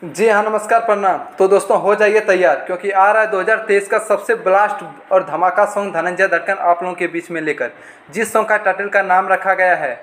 जी हाँ, नमस्कार, प्रणाम। तो दोस्तों हो जाइए तैयार, क्योंकि आ रहा है 2023 का सबसे ब्लास्ट और धमाका सॉन्ग धनंजय धड़कन आप लोगों के बीच में लेकर। जिस सॉन्ग का टाइटल का नाम रखा गया है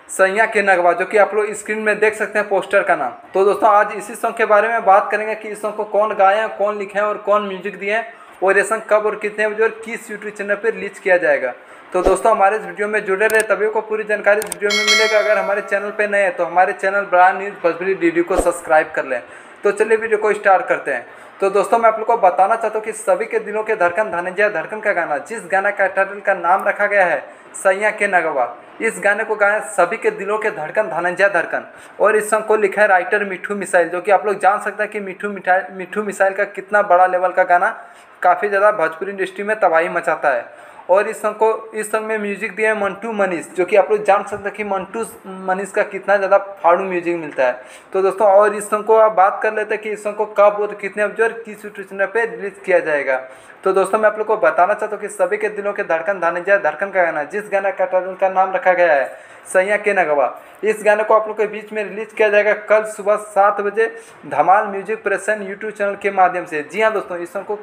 सैया के नगवा, जो कि आप लोग स्क्रीन में देख सकते हैं पोस्टर का नाम। तो दोस्तों आज इसी सॉन्ग के बारे में बात करेंगे कि इस सॉन्ग को कौन गाए हैं, कौन लिखे हैं और कौन म्यूजिक दिए हैं, और ये सॉन्ग कब और कितने बजे और किस यूट्यूब चैनल पर रिलीज किया जाएगा। तो दोस्तों हमारे इस वीडियो में जुड़े रहे, तभी को पूरी जानकारी इस वीडियो में मिलेगा। अगर हमारे चैनल पे नए हैं तो हमारे channel brand news Bhojpuri DD को सब्सक्राइब कर लें। तो चलिए वीडियो को स्टार्ट करते हैं। तो दोस्तों मैं आप लोग को बताना चाहता हूँ कि सभी के दिलों के धड़कन धनंजय धड़कन का गाना, जिस गाना का टाइटल का नाम रखा गया है सैया के नगवा, इस गाने को गाया सभी के दिलों के धड़कन धनंजय धड़कन। और इस सॉन्ग को लिखा है राइटर मिठू मिसाइल, जो कि आप लोग जान सकते हैं कि मिठू मिसाइल का कितना बड़ा लेवल का गाना काफ़ी ज़्यादा भोजपुरी इंडस्ट्री में तबाही मचाता है। और इस सॉन्ग में म्यूजिक दिया है मंटू मनीष, जो कि आप लोग जान सकते हैं कि मंटू मनीष का कितना ज़्यादा फाड़ू म्यूजिक मिलता है। तो दोस्तों और इस सॉन्ग को आप बात कर लेते हैं कि इस सॉन्ग को कब और कितने बजे और किस यूट्यूब चैनल पर रिलीज किया जाएगा। तो दोस्तों मैं आप लोग को बताना चाहता हूँ कि सभी के दिलों के धड़कन धनंजय धड़कन का गाना, जिस गाना का टाइटल का नाम रखा गया है सैया के नगवा, इस गाने को आप लोग के बीच में रिलीज किया जाएगा कल सुबह 7 बजे धमाल म्यूजिक प्रेजेंट यूट्यूब चैनल के माध्यम से। जी हाँ दोस्तों, इस सॉन्ग को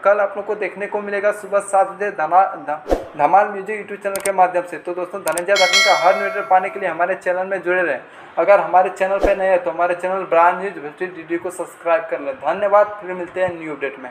कल आप लोग को देखने को मिलेगा सुबह 7 बजे धमाल म्यूजिक यूट्यूब चैनल के माध्यम से। तो दोस्तों धनंजय धड़कन का हर न्यूज़ पाने के लिए हमारे चैनल में जुड़े रहें। अगर हमारे चैनल पर नए हैं तो हमारे channel brand news Bhojpuri DD को सब्सक्राइब कर लें। धन्यवाद, फिर मिलते हैं न्यू अपडेट में।